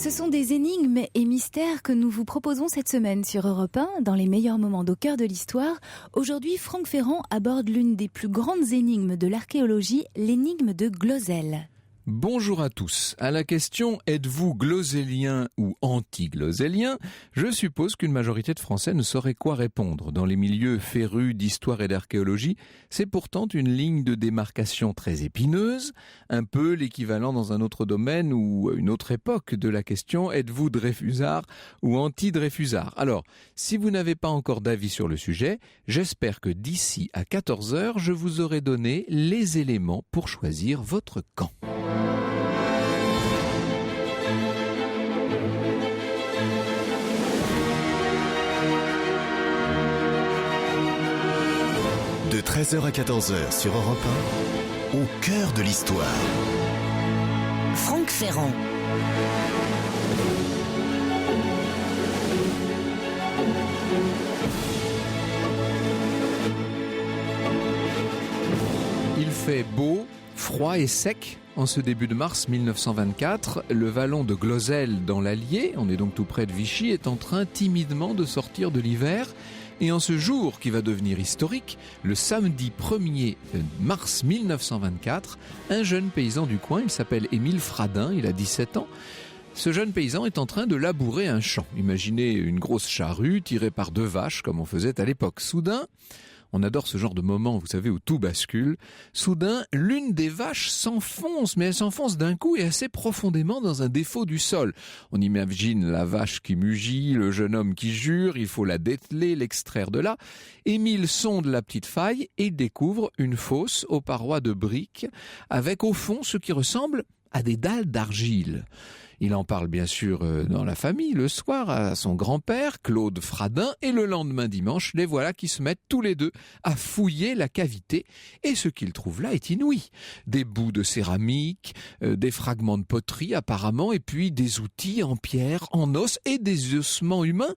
Ce sont des énigmes et mystères que nous vous proposons cette semaine sur Europe 1, dans les meilleurs moments d'au cœur de l'histoire. Aujourd'hui, Franck Ferrand aborde l'une des plus grandes énigmes de l'archéologie, l'énigme de Glozelle. Bonjour à tous. À la question « Êtes-vous glozélien ou anti-glozélien ?», je suppose qu'une majorité de Français ne saurait quoi répondre. Dans les milieux férus d'histoire et d'archéologie, c'est pourtant une ligne de démarcation très épineuse, un peu l'équivalent dans un autre domaine ou une autre époque de la question « Êtes-vous Dreyfusard ou anti-Dreyfusard ?» Alors, si vous n'avez pas encore d'avis sur le sujet, j'espère que d'ici à 14h, je vous aurai donné les éléments pour choisir votre camp. De 13h à 14h sur Europe 1, au cœur de l'histoire. Franck Ferrand. Il fait beau, froid et sec en ce début de mars 1924. Le vallon de Glozelle dans l'Allier, on est donc tout près de Vichy, est en train timidement de sortir de l'hiver. Et en ce jour qui va devenir historique, le samedi 1er mars 1924, un jeune paysan du coin, il s'appelle Émile Fradin, il a 17 ans. Ce jeune paysan est en train de labourer un champ. Imaginez une grosse charrue tirée par 2 vaches comme on faisait à l'époque. Soudain, on adore ce genre de moment, vous savez, où tout bascule. Soudain, l'une des vaches s'enfonce, mais elle s'enfonce d'un coup et assez profondément dans un défaut du sol. On imagine la vache qui mugit, le jeune homme qui jure, il faut la dételer, l'extraire de là. Émile sonde la petite faille et découvre une fosse aux parois de briques, avec au fond ce qui ressemble à des dalles d'argile. Il en parle bien sûr dans la famille le soir à son grand-père, Claude Fradin, et le lendemain dimanche, les voilà qui se mettent tous les deux à fouiller la cavité. Et ce qu'ils trouvent là est inouï. Des bouts de céramique, des fragments de poterie apparemment, et puis des outils en pierre, en os et des ossements humains.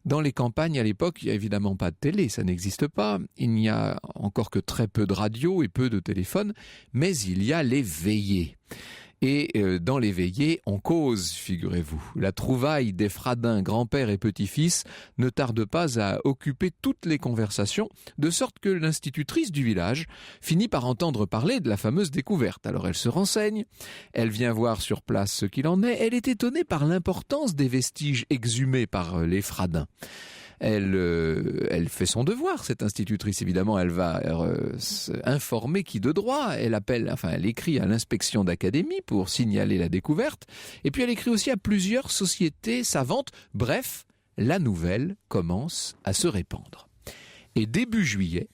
Dans les campagnes à l'époque, il n'y a évidemment pas de télé, ça n'existe pas. Il n'y a encore que très peu de radio et peu de téléphones, mais il y a les veillées. Et dans les veillées, on cause, figurez-vous. La trouvaille des Fradins, grand-père et petit-fils, ne tarde pas à occuper toutes les conversations, de sorte que l'institutrice du village finit par entendre parler de la fameuse découverte. Alors elle se renseigne, elle vient voir sur place ce qu'il en est, elle est étonnée par l'importance des vestiges exhumés par les Fradins. Elle fait son devoir, cette institutrice, évidemment, elle va informer qui de droit, elle écrit à l'inspection d'académie pour signaler la découverte, et puis elle écrit aussi à plusieurs sociétés savantes. Bref, la nouvelle commence à se répandre. Et début juillet,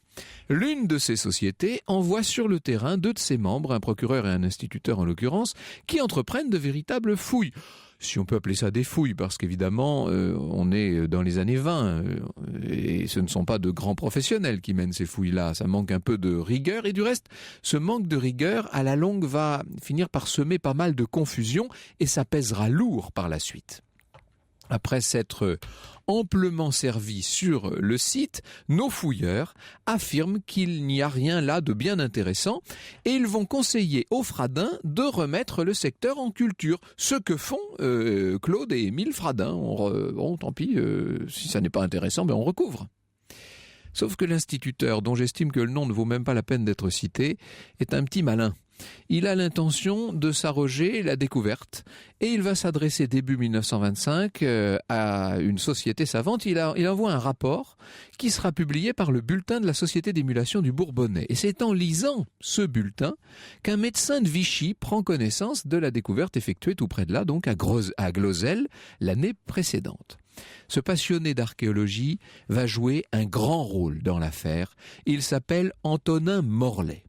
l'une de ces sociétés envoie sur le terrain 2 de ses membres, un procureur et un instituteur en l'occurrence, qui entreprennent de véritables fouilles. Si on peut appeler ça des fouilles, parce qu'évidemment, on est dans les années 20, et ce ne sont pas de grands professionnels qui mènent ces fouilles-là. Ça manque un peu de rigueur, et du reste, ce manque de rigueur, à la longue, va finir par semer pas mal de confusion, et ça pèsera lourd par la suite. Après s'être amplement servis sur le site, nos fouilleurs affirment qu'il n'y a rien là de bien intéressant et ils vont conseiller aux Fradins de remettre le secteur en culture. Ce que font Claude et Émile Fradin. Bon, tant pis, si ça n'est pas intéressant, on recouvre. Sauf que l'instituteur, dont j'estime que le nom ne vaut même pas la peine d'être cité, est un petit malin. Il a l'intention de s'arroger la découverte et il va s'adresser début 1925 à une société savante. Il envoie un rapport qui sera publié par le bulletin de la Société d'émulation du Bourbonnais. Et c'est en lisant ce bulletin qu'un médecin de Vichy prend connaissance de la découverte effectuée tout près de là, donc à Glozelle, l'année précédente. Ce passionné d'archéologie va jouer un grand rôle dans l'affaire. Il s'appelle Antonin Morlet.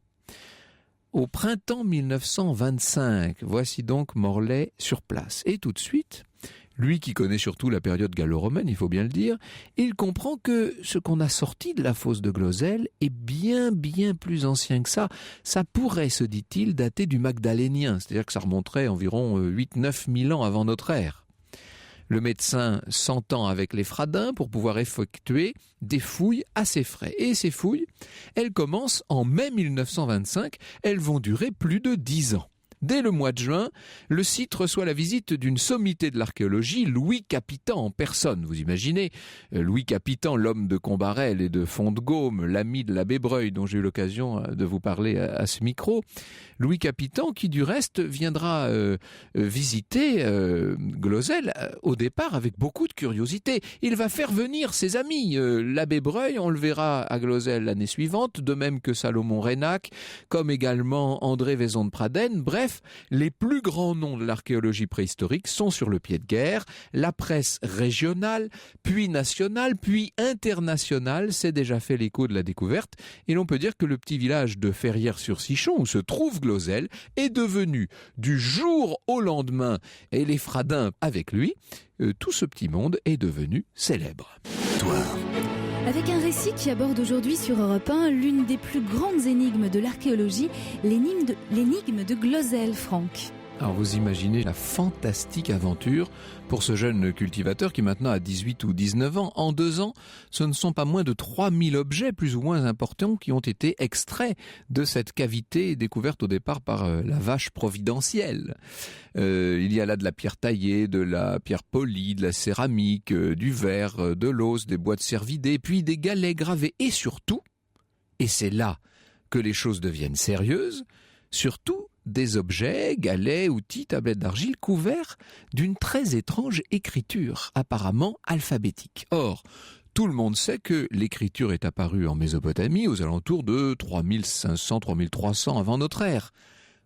Au printemps 1925, voici donc Morlet sur place. Et tout de suite, lui qui connaît surtout la période gallo-romaine, il faut bien le dire, il comprend que ce qu'on a sorti de la fosse de Glozelle est bien plus ancien que ça. Ça pourrait, se dit-il, dater du Magdalénien, c'est-à-dire que ça remonterait environ 8-9 000 ans avant notre ère. Le médecin s'entend avec les Fradins pour pouvoir effectuer des fouilles à ses frais. Et ces fouilles, elles commencent en mai 1925, elles vont durer plus de 10 ans. Dès le mois de juin, le site reçoit la visite d'une sommité de l'archéologie, Louis Capitan en personne. Vous imaginez, Louis Capitan, l'homme de Combarel et de Font-de-Gaume, l'ami de l'abbé Breuil, dont j'ai eu l'occasion de vous parler à ce micro. Louis Capitan, qui du reste viendra visiter Glozel au départ avec beaucoup de curiosité. Il va faire venir ses amis. L'abbé Breuil, on le verra à Glozel l'année suivante, de même que Salomon Reynac, comme également André Vaison de Pradenne. Bref, les plus grands noms de l'archéologie préhistorique sont sur le pied de guerre. La presse régionale, puis nationale, puis internationale s'est déjà fait l'écho de la découverte. Et l'on peut dire que le petit village de Ferrières-sur-Sichon, où se trouve Glozel, est devenu du jour au lendemain, et les Fradins avec lui, tout ce petit monde est devenu célèbre. Avec un récit qui aborde aujourd'hui sur Europe 1 l'une des plus grandes énigmes de l'archéologie, l'énigme de Glozel, Franck. Alors vous imaginez la fantastique aventure pour ce jeune cultivateur qui maintenant a 18 ou 19 ans. En 2 ans, ce ne sont pas moins de 3000 objets plus ou moins importants qui ont été extraits de cette cavité découverte au départ par la vache providentielle. Il y a là de la pierre taillée, de la pierre polie, de la céramique, du verre, de l'os, des boîtes cervidées, puis des galets gravés et surtout, et c'est là que les choses deviennent sérieuses, surtout des objets, galets, outils, tablettes d'argile couverts d'une très étrange écriture, apparemment alphabétique. Or, tout le monde sait que l'écriture est apparue en Mésopotamie aux alentours de 3500-3300 avant notre ère.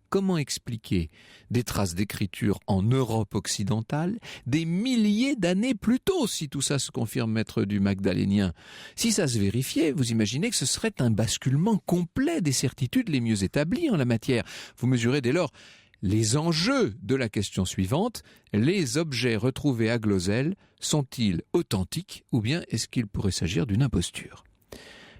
Comment expliquer des traces d'écriture en Europe occidentale des milliers d'années plus tôt, si tout ça se confirme, maître du Magdalénien? Si ça se vérifiait, vous imaginez que ce serait un basculement complet des certitudes les mieux établies en la matière. Vous mesurez dès lors les enjeux de la question suivante. Les objets retrouvés à Glozel sont-ils authentiques ou bien est-ce qu'il pourrait s'agir d'une imposture?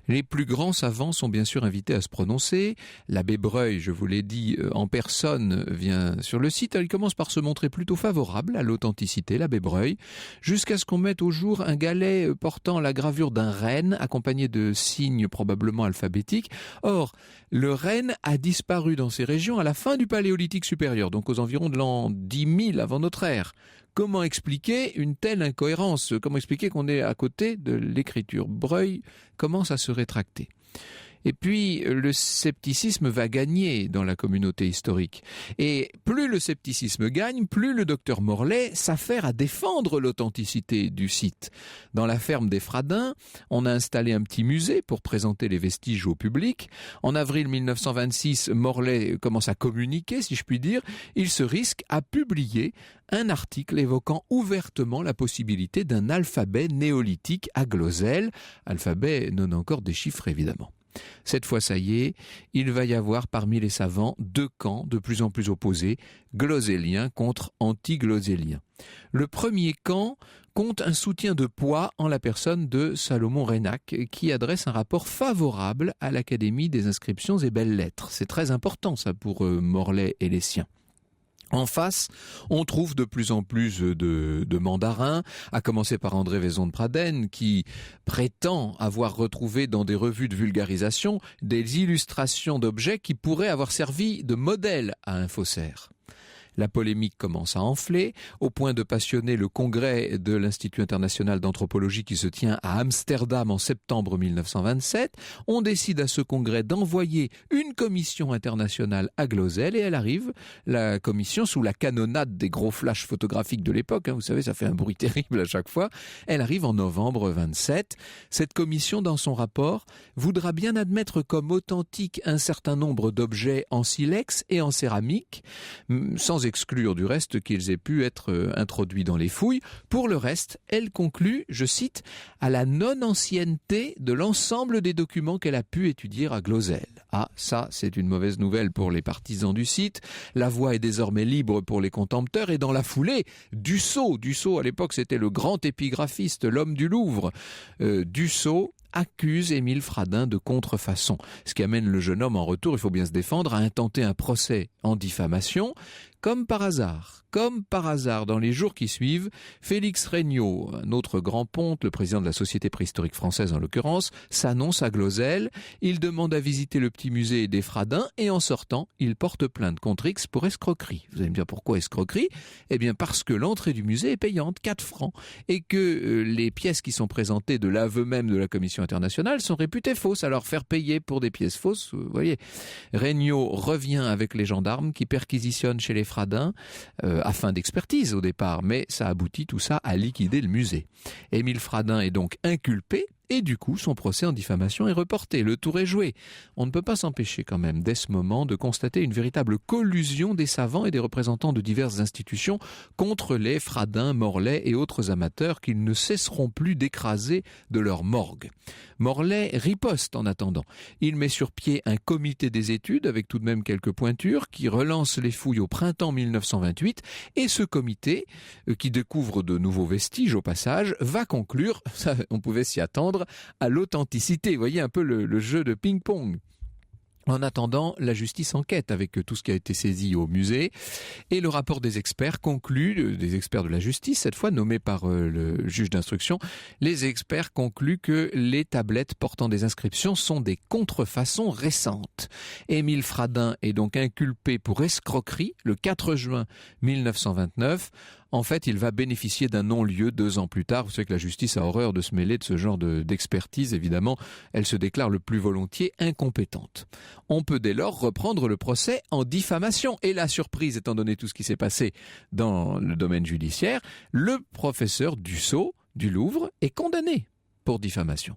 Les plus grands savants sont bien sûr invités à se prononcer. L'abbé Breuil, je vous l'ai dit, en personne vient sur le site. Il commence par se montrer plutôt favorable à l'authenticité, l'abbé Breuil, jusqu'à ce qu'on mette au jour un galet portant la gravure d'un renne, accompagné de signes probablement alphabétiques. Or, le renne a disparu dans ces régions à la fin du Paléolithique supérieur, donc aux environs de l'an 10 000 avant notre ère. Comment expliquer une telle incohérence? Comment expliquer qu'on est à côté de l'écriture? Breuil commence à se rétracter. Et puis, le scepticisme va gagner dans la communauté historique. Et plus le scepticisme gagne, plus le docteur Morlet s'affaire à défendre l'authenticité du site. Dans la ferme des Fradins, on a installé un petit musée pour présenter les vestiges au public. En avril 1926, Morlet commence à communiquer, si je puis dire. Il se risque à publier un article évoquant ouvertement la possibilité d'un alphabet néolithique à Glozel. Alphabet non encore déchiffré, évidemment. Cette fois, ça y est, il va y avoir parmi les savants 2 camps de plus en plus opposés, glozéliens contre anti-glozéliens. Le premier camp compte un soutien de poids en la personne de Salomon Reynac, qui adresse un rapport favorable à l'Académie des inscriptions et belles-lettres. C'est très important ça pour Morlet et les siens. En face, on trouve de plus en plus de mandarins, à commencer par André Vaison de Pradenne, qui prétend avoir retrouvé dans des revues de vulgarisation des illustrations d'objets qui pourraient avoir servi de modèle à un faussaire. La polémique commence à enfler, au point de passionner le congrès de l'Institut international d'anthropologie qui se tient à Amsterdam en septembre 1927. On décide à ce congrès d'envoyer une commission internationale à Glozel et elle arrive, la commission, sous la canonnade des gros flashs photographiques de l'époque, vous savez, ça fait un bruit terrible à chaque fois, elle arrive en novembre 27. Cette commission, dans son rapport, voudra bien admettre comme authentique un certain nombre d'objets en silex et en céramique, sans exclure du reste qu'ils aient pu être introduits dans les fouilles. Pour le reste, elle conclut, je cite, à la non-ancienneté de l'ensemble des documents qu'elle a pu étudier à Glozel. Ah, ça, c'est une mauvaise nouvelle pour les partisans du site. La voie est désormais libre pour les contempteurs et dans la foulée, Dussault à l'époque c'était le grand épigraphiste, l'homme du Louvre, Dussault accuse Émile Fradin de contrefaçon. Ce qui amène le jeune homme en retour, il faut bien se défendre, à intenter un procès en diffamation. comme par hasard, dans les jours qui suivent, Félix Regnault, un autre grand ponte, le président de la Société préhistorique française en l'occurrence, s'annonce à Glozelle. Il demande à visiter le petit musée des Fradins et en sortant, il porte plainte contre X pour escroquerie. Vous allez me dire pourquoi escroquerie ? Eh bien parce que l'entrée du musée est payante, 4 francs, et que les pièces qui sont présentées de l'aveu même de la Commission internationale sont réputées fausses. Alors faire payer pour des pièces fausses, vous voyez. Regnault revient avec les gendarmes qui perquisitionnent chez les Fradins afin d'expertise au départ, mais ça aboutit tout ça à liquider le musée. Émile Fradin est donc inculpé et du coup son procès en diffamation est reporté. Le tour est joué. On ne peut pas s'empêcher quand même dès ce moment de constater une véritable collusion des savants et des représentants de diverses institutions contre les Fradins, Morlaix et autres amateurs qu'ils ne cesseront plus d'écraser de leur morgue. Morlaix riposte en attendant. Il met sur pied un comité des études avec tout de même quelques pointures qui relance les fouilles au printemps 1928 et ce comité, qui découvre de nouveaux vestiges au passage, va conclure, ça, on pouvait s'y attendre, à l'authenticité. Vous voyez un peu le jeu de ping-pong. En attendant, la justice enquête avec tout ce qui a été saisi au musée et le rapport des experts conclut, des experts de la justice, cette fois nommés par le juge d'instruction, les experts concluent que les tablettes portant des inscriptions sont des contrefaçons récentes. Émile Fradin est donc inculpé pour escroquerie le 4 juin 1929. En fait, il va bénéficier d'un non-lieu 2 ans plus tard. Vous savez que la justice a horreur de se mêler de ce genre d'expertise, évidemment. Elle se déclare le plus volontiers incompétente. On peut dès lors reprendre le procès en diffamation. Et la surprise, étant donné tout ce qui s'est passé dans le domaine judiciaire, le professeur Dussault du Louvre est condamné pour diffamation.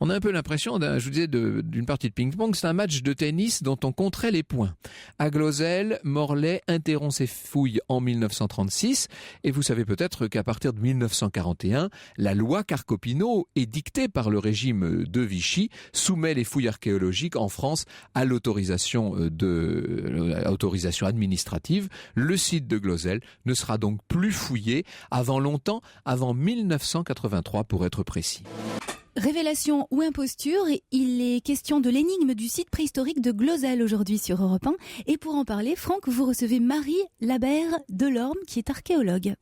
On a un peu l'impression, je vous disais, d'une partie de ping-pong, c'est un match de tennis dont on compterait les points. À Glozelle, Morlaix interrompt ses fouilles en 1936 et vous savez peut-être qu'à partir de 1941, la loi Carcopino, édictée par le régime de Vichy, soumet les fouilles archéologiques en France à l'autorisation administrative. Le site de Glozelle ne sera donc plus fouillé avant longtemps, avant 1983 pour être précis. Révélation ou imposture, il est question de l'énigme du site préhistorique de Glozelle aujourd'hui sur Europe 1. Et pour en parler, Franck, vous recevez Marie Labère Delorme, qui est archéologue.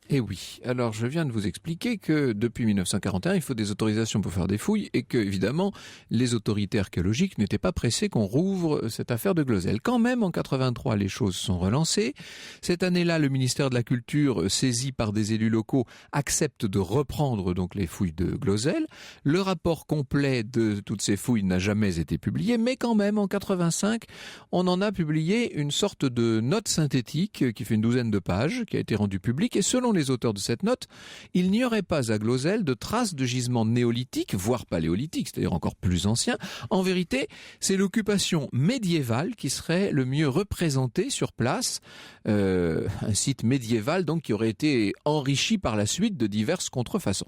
Eh oui, alors je viens de vous expliquer que depuis 1941, il faut des autorisations pour faire des fouilles et que, évidemment, les autorités archéologiques n'étaient pas pressées qu'on rouvre cette affaire de Glozelle. Quand même, en 83, les choses sont relancées. Cette année-là, le ministère de la Culture, saisi par des élus locaux, accepte de reprendre donc les fouilles de Glozelle. Le rapport complet de toutes ces fouilles n'a jamais été publié, mais quand même, en 85, on en a publié une sorte de note synthétique qui fait une 12aine de pages, qui a été rendue publique, et selon les auteurs de cette note, il n'y aurait pas à Glozelle de traces de gisements néolithiques, voire paléolithiques, c'est-à-dire encore plus anciens. En vérité, c'est l'occupation médiévale qui serait le mieux représentée sur place, un site médiéval donc qui aurait été enrichi par la suite de diverses contrefaçons.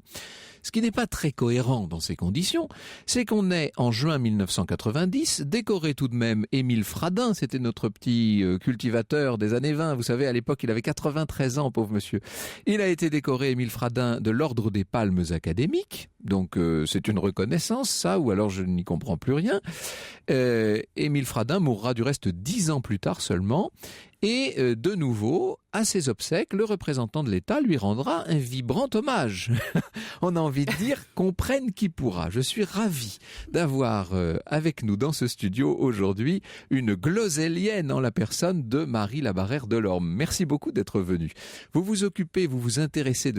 Ce qui n'est pas très cohérent dans ces conditions, c'est qu'on est en juin 1990, décoré tout de même Émile Fradin, c'était notre petit cultivateur des années 20, vous savez, à l'époque il avait 93 ans, pauvre monsieur. Il a été décoré, Émile Fradin, de l'ordre des Palmes académiques, donc c'est une reconnaissance ça, ou alors je n'y comprends plus rien. Émile Fradin mourra du reste 10 ans plus tard seulement, et de nouveau, à ses obsèques, le représentant de l'État lui rendra un vibrant hommage. On a envie de dire qu'on prenne qui pourra. Je suis ravi d'avoir avec nous dans ce studio aujourd'hui une glozellienne en la personne de Marie Labère Delorme. Merci beaucoup d'être venue. Vous vous intéressez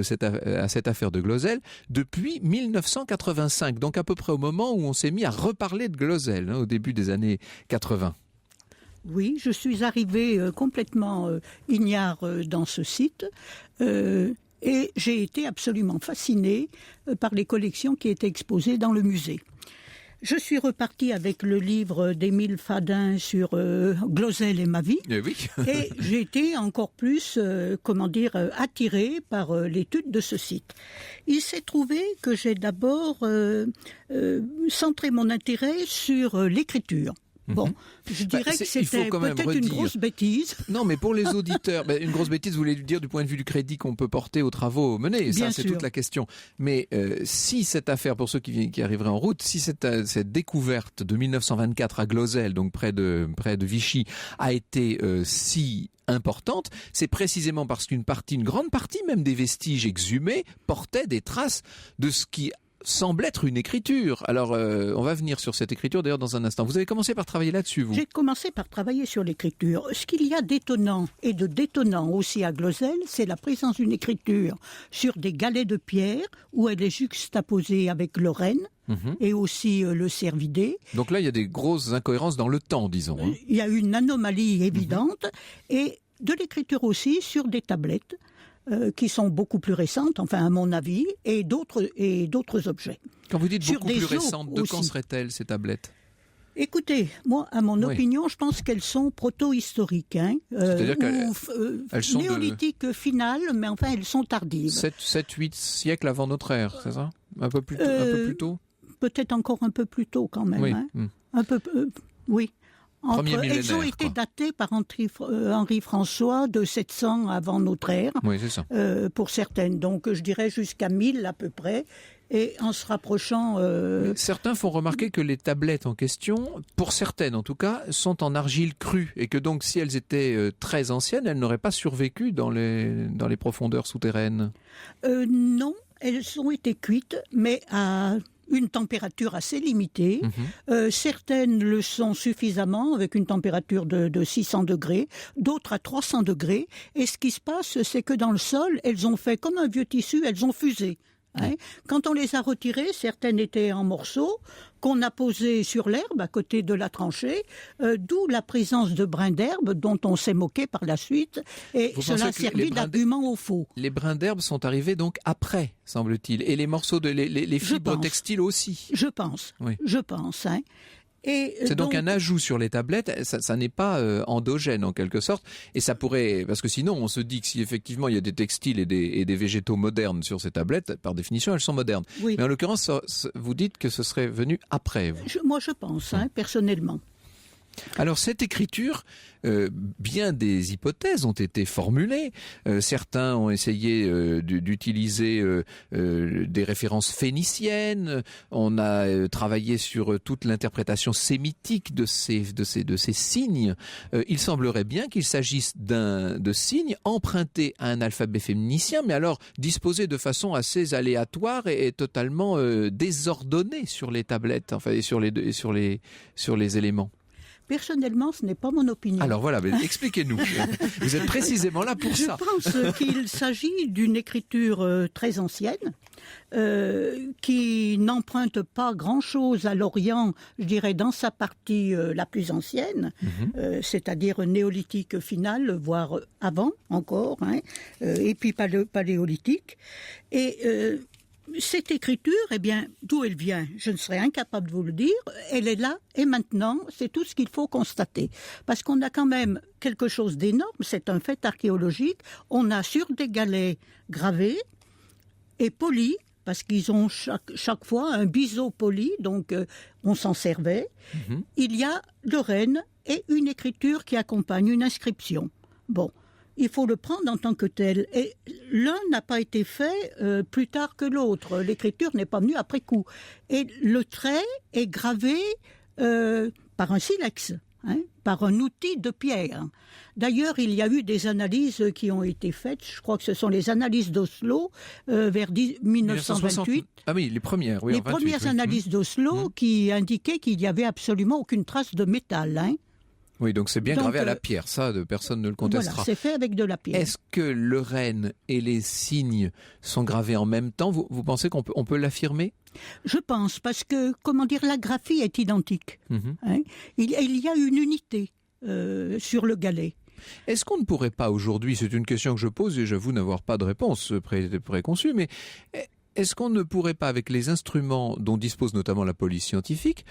à cette affaire de Glozelle depuis 1985, donc à peu près au moment où on s'est mis à reparler de Glozelle, au début des années 80. Oui, je suis arrivée complètement ignare dans ce site et j'ai été absolument fascinée par les collections qui étaient exposées dans le musée. Je suis repartie avec le livre d'Émile Fradin sur Glozelle et ma vie. Eh oui. Et j'ai été encore plus, attirée par l'étude de ce site. Il s'est trouvé que j'ai d'abord centré mon intérêt sur l'écriture. Bon, je dirais que c'était peut-être une grosse bêtise. Non, mais pour les auditeurs, une grosse bêtise, vous voulez dire du point de vue du crédit qu'on peut porter aux travaux menés. Ça, c'est toute la question. Mais si cette affaire, pour ceux qui arriveraient en route, si cette découverte de 1924 à Glozell, donc près de Vichy, a été si importante, c'est précisément parce une grande partie même des vestiges exhumés portaient des traces de ce qui semble être une écriture. Alors, on va venir sur cette écriture d'ailleurs dans un instant. Vous avez commencé par travailler là-dessus, vous ? J'ai commencé par travailler sur l'écriture. Ce qu'il y a d'étonnant et de détonnant aussi à Glozell, c'est la présence d'une écriture sur des galets de pierre où elle est juxtaposée avec le renne et aussi le cervidé. Donc là, il y a des grosses incohérences dans le temps, disons. Il y a une anomalie évidente et de l'écriture aussi sur des tablettes. Qui sont beaucoup plus récentes, enfin à mon avis, et d'autres objets. Quand vous dites beaucoup plus récentes, de quand seraient-elles ces tablettes ? Écoutez, moi, à mon opinion, je pense qu'elles sont proto-historiques. C'est-à-dire qu'elles sont néolithiques finales, mais enfin, elles sont tardives. 7-8 siècles avant notre ère, c'est ça ? Un peu plus tôt ? Peut-être encore un peu plus tôt, quand même. Oui. Un peu, oui. Elles ont été datées par Henri François de 700 avant notre ère, oui, c'est ça. Pour certaines. Donc je dirais jusqu'à 1000 à peu près. Et en se rapprochant... Certains font remarquer que les tablettes en question, pour certaines en tout cas, sont en argile crue. Et que donc si elles étaient très anciennes, elles n'auraient pas survécu dans les profondeurs souterraines. Non, elles ont été cuites, mais à une température assez limitée. Certaines le sont suffisamment, avec une température de 600 degrés, d'autres à 300 degrés. Et ce qui se passe, c'est que dans le sol, elles ont fait comme un vieux tissu, elles ont fusé. Quand on les a retirées, certaines étaient en morceaux, qu'on a posées sur l'herbe à côté de la tranchée, d'où la présence de brins d'herbe dont on s'est moqué par la suite, et cela a servi d'argument au faux. Les brins d'herbe sont arrivés donc après, semble-t-il, et les morceaux les fibres textiles aussi. Je pense. C'est donc un ajout sur les tablettes, ça n'est pas endogène en quelque sorte, et ça pourrait, parce que sinon on se dit que si effectivement il y a des textiles et des végétaux modernes sur ces tablettes, par définition elles sont modernes. Oui. Mais en l'occurrence, vous dites que ce serait venu après. Moi je pense, personnellement. Alors cette écriture, bien des hypothèses ont été formulées. Certains ont essayé d'utiliser des références phéniciennes. On a travaillé sur toute l'interprétation sémitique de ces signes. Il semblerait bien qu'il s'agisse de signes empruntés à un alphabet phénicien, mais alors disposés de façon assez aléatoire et totalement désordonnée sur les tablettes, enfin et sur les éléments. Personnellement, ce n'est pas mon opinion. Alors voilà, expliquez-nous. Vous êtes précisément là pour ça. Je pense qu'il s'agit d'une écriture très ancienne, qui n'emprunte pas grand-chose à l'Orient, je dirais, dans sa partie la plus ancienne, c'est-à-dire néolithique finale, voire avant encore, et puis paléolithique. Et cette écriture, d'où elle vient, je ne serais incapable de vous le dire. Elle est là et maintenant, c'est tout ce qu'il faut constater. Parce qu'on a quand même quelque chose d'énorme, c'est un fait archéologique. On a sur des galets gravés et polis, parce qu'ils ont chaque fois un biseau poli, donc on s'en servait. Il y a le renne et une écriture qui accompagne une inscription. Bon. Il faut le prendre en tant que tel. Et l'un n'a pas été fait plus tard que l'autre. L'écriture n'est pas venue après coup. Et le trait est gravé par un silex, par un outil de pierre. D'ailleurs, il y a eu des analyses qui ont été faites. Je crois que ce sont les analyses d'Oslo vers 1928. Ah oui, les premières. Oui, les premières analyses d'Oslo qui indiquaient qu'il n'y avait absolument aucune trace de métal. Oui, donc c'est bien gravé à la pierre, ça, personne ne le contestera. Voilà, c'est fait avec de la pierre. Est-ce que le renne et les signes sont gravés en même temps ? Vous pensez qu'on peut l'affirmer ? Je pense, parce que, la graphie est identique. Il y a une unité sur le galet. Est-ce qu'on ne pourrait pas aujourd'hui, c'est une question que je pose et j'avoue n'avoir pas de réponse préconçue, mais est-ce qu'on ne pourrait pas, avec les instruments dont dispose notamment la police scientifique,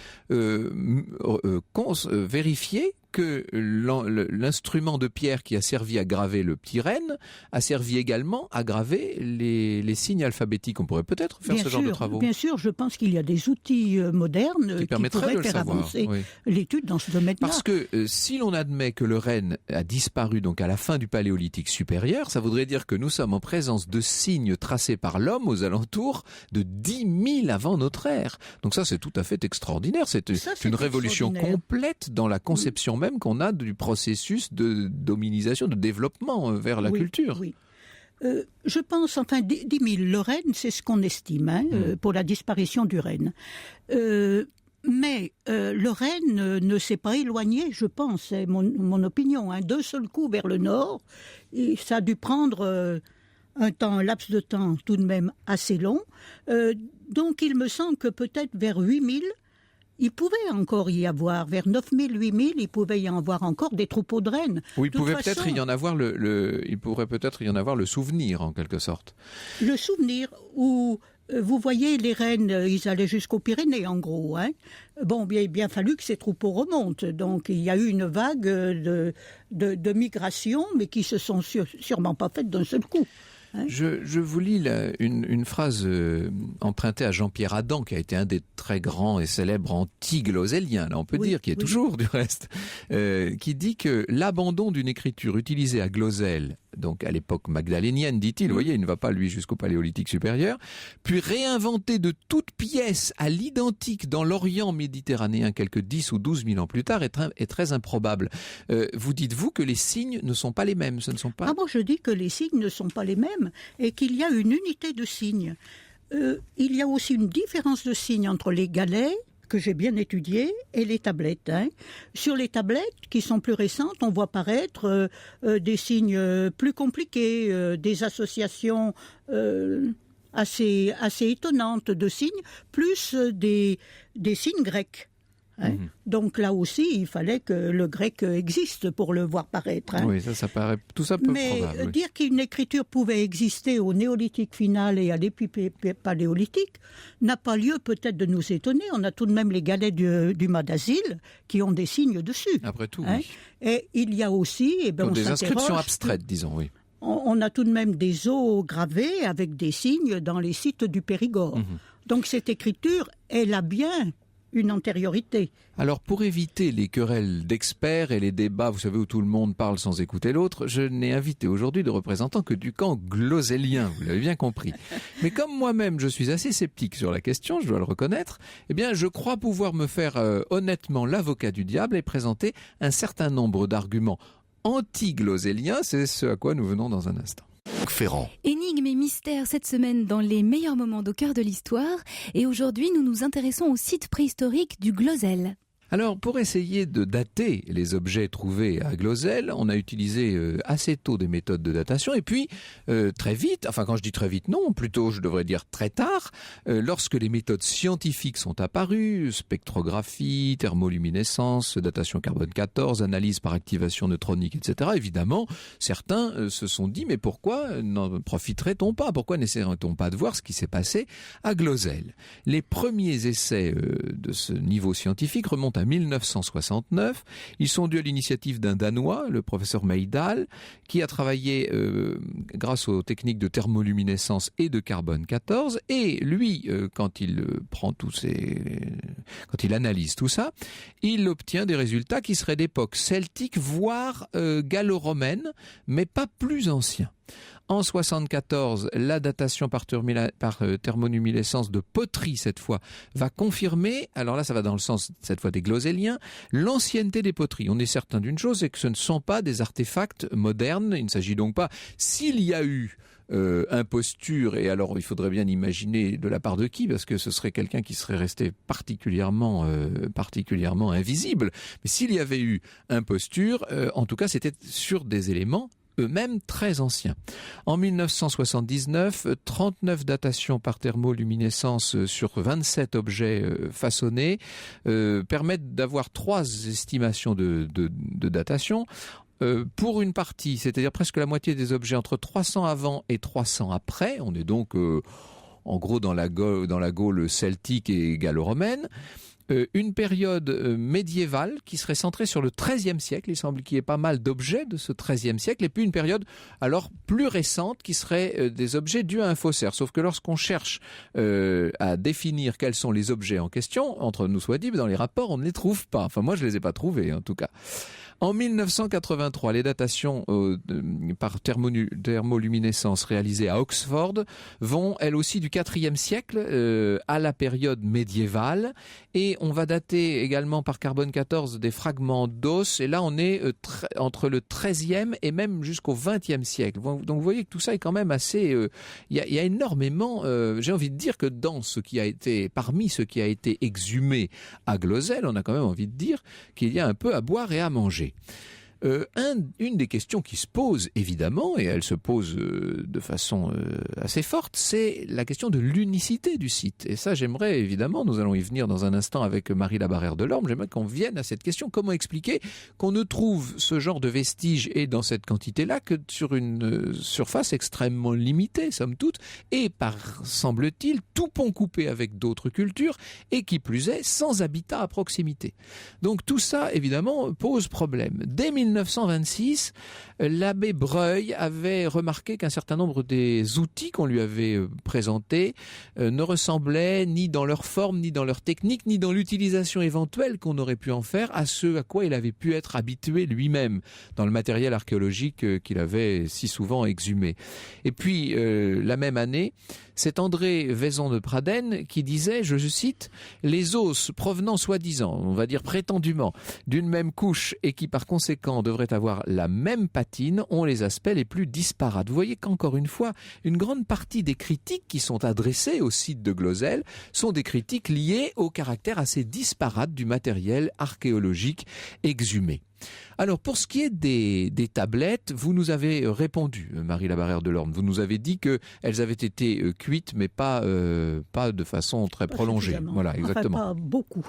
vérifier que l'instrument de pierre qui a servi à graver le petit renne a servi également à graver les signes alphabétiques. On pourrait peut-être faire genre de travaux. Bien sûr, je pense qu'il y a des outils modernes qui pourraient faire avancer l'étude dans ce domaine-là. Parce que si l'on admet que le renne a disparu donc à la fin du Paléolithique supérieur, ça voudrait dire que nous sommes en présence de signes tracés par l'homme aux alentours de 10 000 avant notre ère. Donc ça, c'est tout à fait extraordinaire. C'est une révolution complète dans la conception même qu'on a du processus de dominisation, de développement vers la culture. Oui. Je pense, 10 000, le renne, c'est ce qu'on estime pour la disparition du renne. Mais le renne ne s'est pas éloigné, je pense, c'est mon opinion, d'un seul coup vers le nord. Et ça a dû prendre un laps de temps tout de même assez long. Donc il me semble que peut-être vers 8 000, il pouvait encore y avoir, vers 9 000, 8 000, il pouvait y avoir encore des troupeaux de rennes. Oui, il pourrait peut-être y en avoir il pourrait peut-être y en avoir le souvenir, en quelque sorte. Le souvenir où, vous voyez, les rennes, ils allaient jusqu'aux Pyrénées, en gros. Bon, il a bien fallu que ces troupeaux remontent. Donc, il y a eu une vague de migration, mais qui se sont sûrement pas faites d'un seul coup. Je vous lis une phrase empruntée à Jean-Pierre Adam, qui a été un des très grands et célèbres anti-gloséliens, là on peut dire, qui est toujours du reste, qui dit que l'abandon d'une écriture utilisée à Glosel, donc à l'époque magdalénienne, dit-il, vous voyez, il ne va pas lui jusqu'au Paléolithique supérieur, puis réinventé de toutes pièces à l'identique dans l'Orient méditerranéen quelques 10 ou 12 000 ans plus tard est très improbable. Vous dites-vous que les signes ne sont pas les mêmes, ce ne sont pas... moi je dis que les signes ne sont pas les mêmes et qu'il y a une unité de signes. Il y a aussi une différence de signes entre les galets, que j'ai bien étudié, et les tablettes. Sur les tablettes, qui sont plus récentes, on voit paraître des signes plus compliqués, des associations assez étonnantes de signes, plus des signes grecs. Donc là aussi, il fallait que le grec existe pour le voir paraître. Oui, ça paraît tout ça peu probable. Mais dire qu'une écriture pouvait exister au néolithique final et à l'épipaléolithique n'a pas lieu peut-être de nous étonner. On a tout de même les galets du Mas d'Asile qui ont des signes dessus. Après tout, oui. Et il y a aussi... des inscriptions abstraites, disons, oui. On a tout de même des os gravés avec des signes dans les sites du Périgord. Donc cette écriture, elle a bien une antériorité. Alors pour éviter les querelles d'experts et les débats, vous savez, où tout le monde parle sans écouter l'autre, je n'ai invité aujourd'hui de représentants que du camp glosélien, vous l'avez bien compris. Mais comme moi-même je suis assez sceptique sur la question, je dois le reconnaître, eh bien je crois pouvoir me faire honnêtement l'avocat du diable et présenter un certain nombre d'arguments anti-gloséliens, c'est ce à quoi nous venons dans un instant. Ferrand. Énigmes et mystères cette semaine dans les meilleurs moments d'au cœur de l'histoire. Et aujourd'hui, nous nous intéressons au site préhistorique du Glosel. Alors, pour essayer de dater les objets trouvés à Glosel, on a utilisé assez tôt des méthodes de datation et puis très vite, enfin quand je dis très vite, non, plutôt je devrais dire très tard, lorsque les méthodes scientifiques sont apparues, spectrographie, thermoluminescence, datation carbone 14, analyse par activation neutronique, etc., évidemment, certains se sont dit, mais pourquoi n'en profiterait-on pas? Pourquoi n'essaierait-on pas de voir ce qui s'est passé à Glosel? Les premiers essais de ce niveau scientifique remontent à 1969. Ils sont dus à l'initiative d'un Danois, le professeur Mejdal, qui a travaillé grâce aux techniques de thermoluminescence et de carbone 14. Et lui, quand il analyse tout ça, il obtient des résultats qui seraient d'époque celtique, voire gallo-romaine, mais pas plus anciens. En 1974, la datation par thermoluminescence de poterie, cette fois, va confirmer, alors là ça va dans le sens cette fois des gloséliens, l'ancienneté des poteries. On est certain d'une chose, c'est que ce ne sont pas des artefacts modernes. Il ne s'agit donc pas, s'il y a eu imposture, et alors il faudrait bien imaginer de la part de qui, parce que ce serait quelqu'un qui serait resté particulièrement invisible. Mais s'il y avait eu imposture, en tout cas c'était sur des éléments eux-mêmes très anciens. En 1979, 39 datations par thermoluminescence sur 27 objets façonnés permettent d'avoir 3 estimations de datation. Pour une partie, c'est-à-dire presque la moitié des objets entre 300 avant et 300 après, on est donc en gros dans la Gaule celtique et gallo-romaine. une période médiévale qui serait centrée sur le XIIIe siècle. Il semble qu'il y ait pas mal d'objets de ce XIIIe siècle. Et puis une période alors plus récente qui serait des objets dus à un faussaire. Sauf que lorsqu'on cherche à définir quels sont les objets en question, entre nous soit dit, dans les rapports, on ne les trouve pas. Enfin, moi, je les ai pas trouvés, en tout cas. En 1983, les datations par thermoluminescence réalisées à Oxford vont, elles aussi, du IVe siècle à la période médiévale. Et on va dater également par carbone 14 des fragments d'os. Et là, on est entre le XIIIe et même jusqu'au XXe siècle. Donc, vous voyez que tout ça est quand même assez... Il y a énormément... j'ai envie de dire que parmi ce qui a été exhumé à Glozell, on a quand même envie de dire qu'il y a un peu à boire et à manger. Une des questions qui se pose évidemment, et elle se pose de façon assez forte, c'est la question de l'unicité du site. Et ça, j'aimerais évidemment, nous allons y venir dans un instant avec Marie Labarrère-Delorme, j'aimerais qu'on vienne à cette question. Comment expliquer qu'on ne trouve ce genre de vestiges et dans cette quantité-là que sur une surface extrêmement limitée, somme toute, et semble-t-il, tout pont coupé avec d'autres cultures, et qui plus est, sans habitat à proximité. Donc tout ça, évidemment, pose problème. Dès 1926, l'abbé Breuil avait remarqué qu'un certain nombre des outils qu'on lui avait présentés ne ressemblaient ni dans leur forme, ni dans leur technique, ni dans l'utilisation éventuelle qu'on aurait pu en faire à ce à quoi il avait pu être habitué lui-même dans le matériel archéologique qu'il avait si souvent exhumé. Et puis, la même année, c'est André Vaison de Pradenne qui disait, je cite, « Les os provenant soi-disant, on va dire prétendument, d'une même couche et qui par conséquent devraient avoir la même patine ont les aspects les plus disparates. » Vous voyez qu'encore une fois, une grande partie des critiques qui sont adressées au site de Glozell sont des critiques liées au caractère assez disparate du matériel archéologique exhumé. Alors, pour ce qui est des tablettes, vous nous avez répondu, Marie Labarrère-Delorme. Vous nous avez dit qu'elles avaient été cuites, mais pas de façon très prolongée. Voilà, exactement. Enfin, pas beaucoup.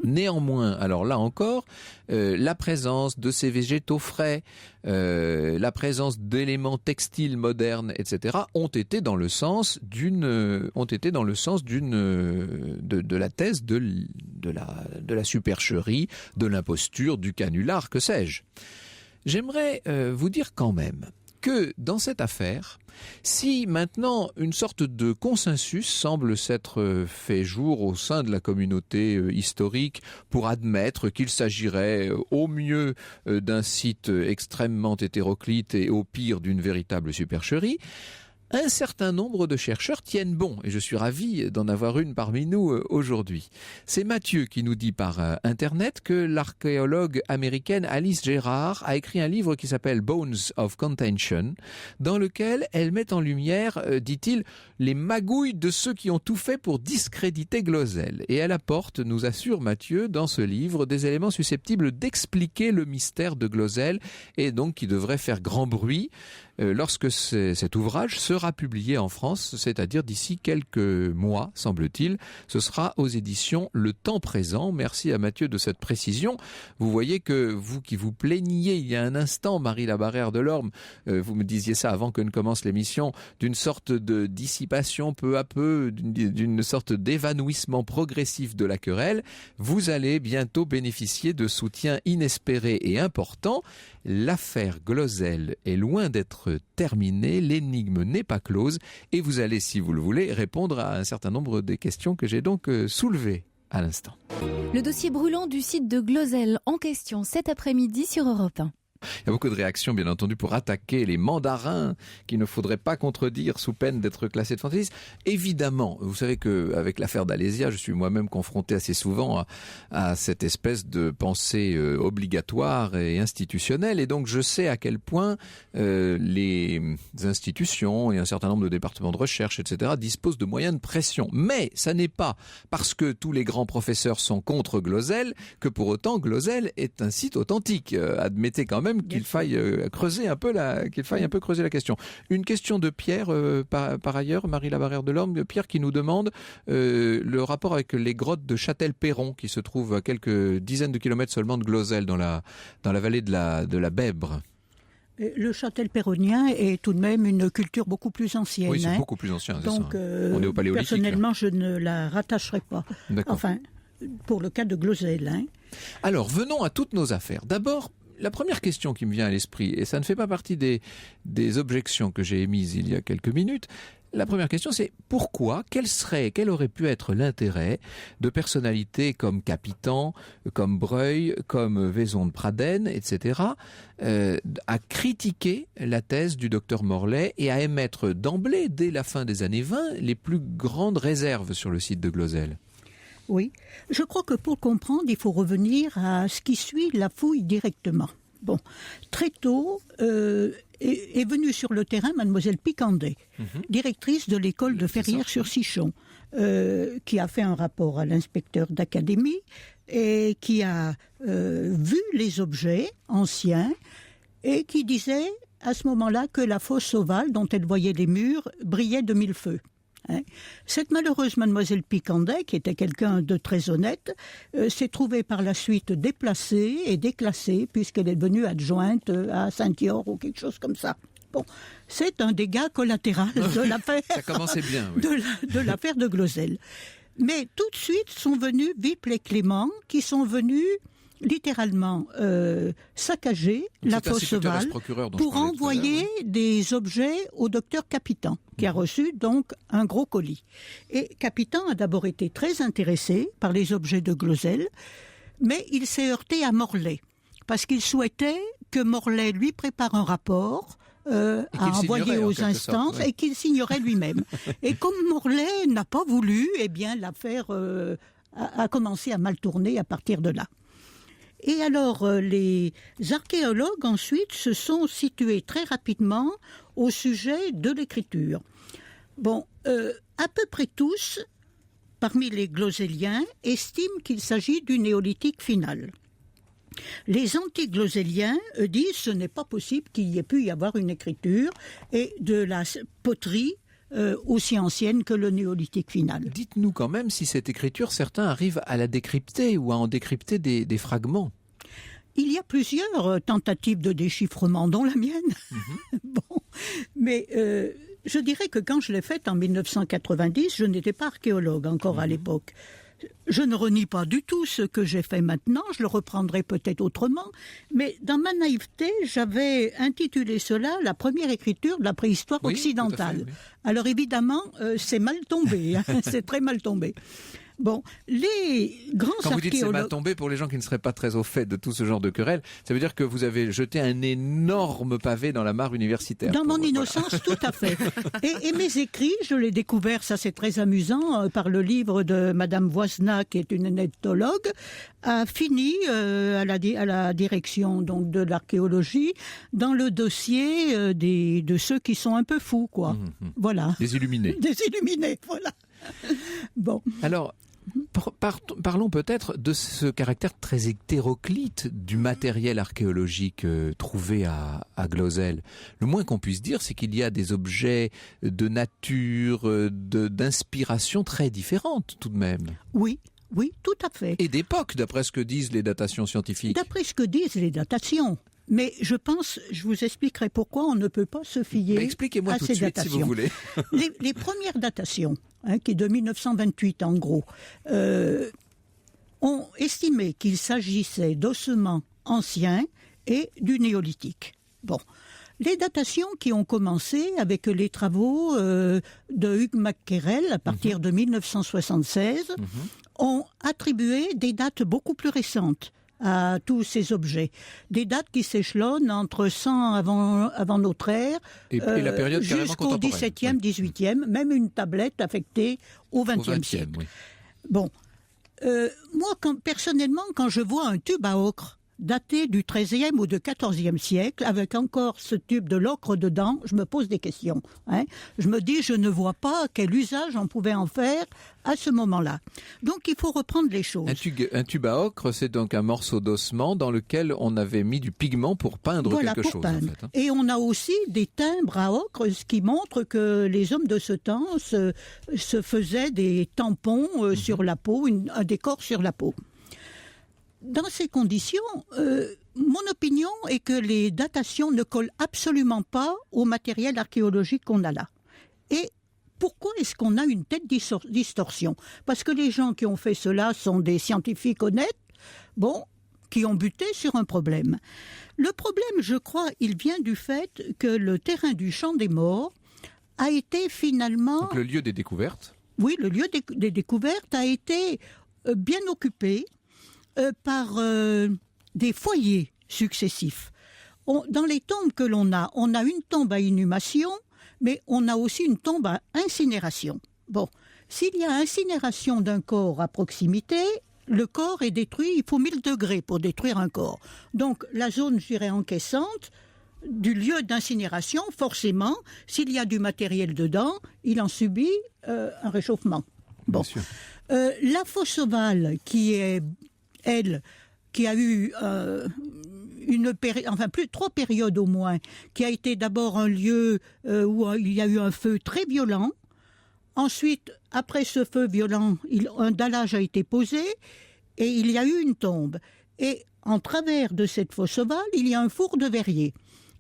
Néanmoins, alors là encore, la présence de ces végétaux frais, la présence d'éléments textiles modernes, etc., ont été dans le sens de la thèse de la supercherie, de l'imposture, du canular, que sais-je. J'aimerais vous dire quand même que dans cette affaire, si maintenant une sorte de consensus semble s'être fait jour au sein de la communauté historique pour admettre qu'il s'agirait au mieux d'un site extrêmement hétéroclite et au pire d'une véritable supercherie, un certain nombre de chercheurs tiennent bon, et je suis ravi d'en avoir une parmi nous aujourd'hui. C'est Mathieu qui nous dit par Internet que l'archéologue américaine Alice Gerrard a écrit un livre qui s'appelle Bones of Contention, dans lequel elle met en lumière, dit-il, les magouilles de ceux qui ont tout fait pour discréditer Glozell. Et elle apporte, nous assure Mathieu, dans ce livre, des éléments susceptibles d'expliquer le mystère de Glozell, et donc qui devraient faire grand bruit lorsque cet ouvrage sera publié en France, c'est-à-dire d'ici quelques mois, semble-t-il. Ce sera aux éditions Le Temps Présent. Merci à Mathieu de cette précision. Vous voyez que vous qui vous plaigniez il y a un instant, Marie Labarrère-Delorme, vous me disiez ça avant que ne commence l'émission, d'une sorte de dissipation peu à peu, d'une sorte d'évanouissement progressif de la querelle. Vous allez bientôt bénéficier de soutien inespéré et important. L'affaire Glozell est loin d'être terminée, l'énigme n'est pas close et vous allez, si vous le voulez, répondre à un certain nombre des questions que j'ai donc soulevées à l'instant. Le dossier brûlant du site de Glozell en question cet après-midi sur Europe 1. Il y a beaucoup de réactions, bien entendu, pour attaquer les mandarins qu'il ne faudrait pas contredire sous peine d'être classés de fantaisisme. Évidemment, vous savez qu'avec l'affaire d'Alésia, je suis moi-même confronté assez souvent à cette espèce de pensée obligatoire et institutionnelle. Et donc, je sais à quel point les institutions et un certain nombre de départements de recherche, etc., disposent de moyens de pression. Mais ça n'est pas parce que tous les grands professeurs sont contre Glozell que pour autant Glozell est un site authentique. Admettez quand même qu'il faille creuser un peu la question. Une question de Pierre par ailleurs, Marie Labarrère-Delorme, Pierre qui nous demande le rapport avec les grottes de Châtel-Perron qui se trouvent à quelques dizaines de kilomètres seulement de Glozell dans la vallée de la Bèbre. Le Châtel-Perronien est tout de même une culture beaucoup plus ancienne. Oui, c'est beaucoup plus ancien. Donc, on est au Paléolithique. Personnellement, je ne la rattacherai pas. D'accord. Enfin, pour le cas de Glosel. Hein. Alors, venons à toutes nos affaires. D'abord, la première question qui me vient à l'esprit, et ça ne fait pas partie des objections que j'ai émises il y a quelques minutes, la première question c'est pourquoi, quel aurait pu être l'intérêt de personnalités comme Capitan, comme Breuil, comme Vaison de Pradenne, etc., à critiquer la thèse du docteur Morlet et à émettre d'emblée, dès la fin des années 20, les plus grandes réserves sur le site de Glosel. Oui, je crois que pour comprendre, il faut revenir à ce qui suit la fouille directement. Bon, très tôt est venue sur le terrain mademoiselle Picandet, directrice de l'école de Ferrières-sur-Sichon, qui a fait un rapport à l'inspecteur d'académie et qui a vu les objets anciens et qui disait à ce moment-là que la fosse ovale dont elle voyait les murs brillait de mille feux. Cette malheureuse mademoiselle Picandet, qui était quelqu'un de très honnête, s'est trouvée par la suite déplacée et déclassée puisqu'elle est devenue adjointe à Saint-Yor ou quelque chose comme ça. Bon, c'est un dégât collatéral de l'affaire. Ça commençait bien, oui. de l'affaire de Glosel. Mais tout de suite sont venus Viple et Clément, qui sont venus littéralement saccager la fosse ovale pour envoyer des objets au docteur Capitan, qui a reçu donc un gros colis. Et Capitan a d'abord été très intéressé par les objets de Glosel, mais il s'est heurté à Morlet, parce qu'il souhaitait que Morlet lui prépare un rapport à envoyer aux instances et qu'il signerait lui-même. Et comme Morlet n'a pas voulu, eh bien l'affaire a commencé à mal tourner à partir de là. Et alors, les archéologues, ensuite, se sont situés très rapidement au sujet de l'écriture. Bon, à peu près tous, parmi les gloseliens, estiment qu'il s'agit du néolithique final. Les anti-gloseliens disent ce n'est pas possible qu'il y ait pu y avoir une écriture et de la poterie aussi ancienne que le néolithique final. Dites-nous quand même si cette écriture, certains arrivent à la décrypter ou à en décrypter des fragments. Il y a plusieurs tentatives de déchiffrement, dont la mienne. Bon, mais je dirais que quand je l'ai faite en 1990, je n'étais pas archéologue encore à l'époque. Je ne renie pas du tout ce que j'ai fait maintenant, je le reprendrai peut-être autrement, mais dans ma naïveté, j'avais intitulé cela « La première écriture de la préhistoire occidentale ». Oui. Alors évidemment, c'est mal tombé, hein, c'est très mal tombé. Bon, les grands archéologues... Quand vous dites c'est mal tombé, pour les gens qui ne seraient pas très au fait de tout ce genre de querelle, ça veut dire que vous avez jeté un énorme pavé dans la mare universitaire. Dans mon innocence, tout à fait. Et mes écrits, je l'ai découvert, ça c'est très amusant, par le livre de Madame Voisna, qui est une ethnologue, a fini à la direction donc, de l'archéologie, dans le dossier de ceux qui sont un peu fous, quoi. Voilà. Des illuminés. Des illuminés, voilà. Bon. Alors, parlons peut-être de ce caractère très hétéroclite du matériel archéologique trouvé à Glosel. Le moins qu'on puisse dire, c'est qu'il y a des objets de nature, d'inspiration très différentes tout de même. Oui, tout à fait. Et d'époque, d'après ce que disent les datations scientifiques. D'après ce que disent les datations. Mais je pense, je vous expliquerai pourquoi on ne peut pas se fier expliquez-moi à tout ces de suite, datations. Si vous voulez. Les premières datations, qui est de 1928 en gros, ont estimé qu'il s'agissait d'ossements anciens et du néolithique. Bon. Les datations qui ont commencé avec les travaux de Hugh McKerrell à partir de 1976 ont attribué des dates beaucoup plus récentes à tous ces objets. Des dates qui s'échelonnent entre 100 avant notre ère et la période jusqu'au 17e, 18e, même une tablette affectée au 20e siècle. Oui. Bon, moi, personnellement, quand je vois un tube à ocre daté du XIIIe ou du XIVe siècle, avec encore ce tube de l'ocre dedans, je me pose des questions. Hein. Je me dis, je ne vois pas quel usage on pouvait en faire à ce moment-là. Donc, il faut reprendre les choses. Un tube à ocre, c'est donc un morceau d'ossement dans lequel on avait mis du pigment pour peindre quelque chose. Peindre. En fait, hein. Et on a aussi des timbres à ocre, ce qui montre que les hommes de ce temps se faisaient des tampons sur la peau, un décor sur la peau. Dans ces conditions, mon opinion est que les datations ne collent absolument pas au matériel archéologique qu'on a là. Et pourquoi est-ce qu'on a une telle distorsion? Parce que les gens qui ont fait cela sont des scientifiques honnêtes, qui ont buté sur un problème. Le problème, je crois, il vient du fait que le terrain du Champ des Morts a été finalement... Donc le lieu des découvertes. Oui, le lieu des découvertes a été bien occupé par des foyers successifs. Dans les tombes que l'on a une tombe à inhumation, mais on a aussi une tombe à incinération. S'il y a incinération d'un corps à proximité, le corps est détruit, il faut 1000 degrés pour détruire un corps. Donc la zone, je dirais, encaissante du lieu d'incinération, forcément, s'il y a du matériel dedans, il en subit un réchauffement. La fosse ovale, qui est, elle, qui a eu trois périodes au moins, qui a été d'abord un lieu où il y a eu un feu très violent. Ensuite, après ce feu violent, un dallage a été posé et il y a eu une tombe. Et en travers de cette fosse ovale, il y a un four de verrier.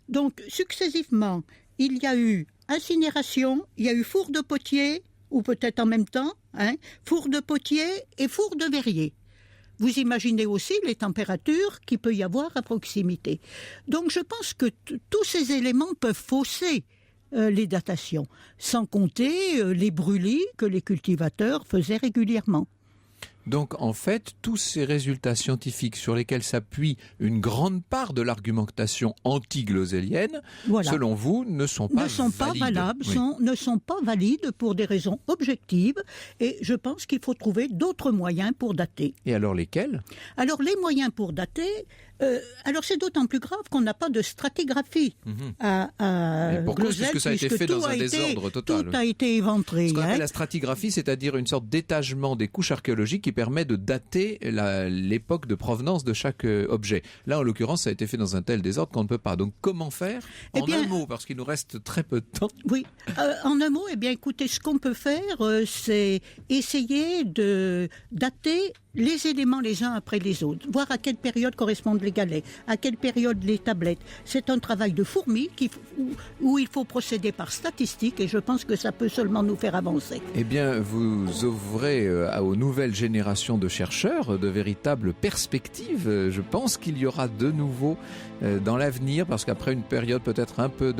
Donc, successivement, il y a eu incinération, il y a eu four de potier, ou peut-être en même temps, four de potier et four de verrier. Vous imaginez aussi les températures qu'il peut y avoir à proximité. Donc, je pense que tous ces éléments peuvent fausser les datations, sans compter les brûlis que les cultivateurs faisaient régulièrement. Donc en fait, tous ces résultats scientifiques sur lesquels s'appuie une grande part de l'argumentation anti-gloselienne, selon vous, ne sont pas valables, ne sont pas valides pour des raisons objectives, et je pense qu'il faut trouver d'autres moyens pour dater. Et alors lesquels? Alors les moyens pour dater, alors c'est d'autant plus grave qu'on n'a pas de stratigraphie à Glosel, puisque ça a été fait dans un désordre total. Tout a été éventré. Ce qu'on appelle la stratigraphie, c'est-à-dire une sorte d'étagement des couches archéologiques qui permet de dater l'époque de provenance de chaque objet. Là, en l'occurrence, ça a été fait dans un tel désordre qu'on ne peut pas. Donc, comment faire? Un mot, parce qu'il nous reste très peu de temps. Oui, en un mot, écoutez, ce qu'on peut faire, c'est essayer de dater les éléments les uns après les autres, voir à quelle période correspondent les galets, à quelle période les tablettes. C'est un travail de fourmi où il faut procéder par statistique, et je pense que ça peut seulement nous faire avancer. Eh bien, vous ouvrez aux nouvelles générations de chercheurs de véritables perspectives. Je pense qu'il y aura de nouveau dans l'avenir, parce qu'après une période peut-être un peu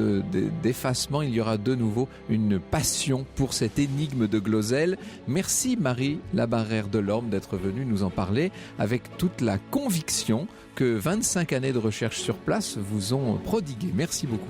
d'effacement, il y aura de nouveau une passion pour cette énigme de Glosel. Merci Marie Labarrère-Delorme d'être venue nous en parler avec toute la conviction que 25 années de recherche sur place vous ont prodigué. Merci beaucoup.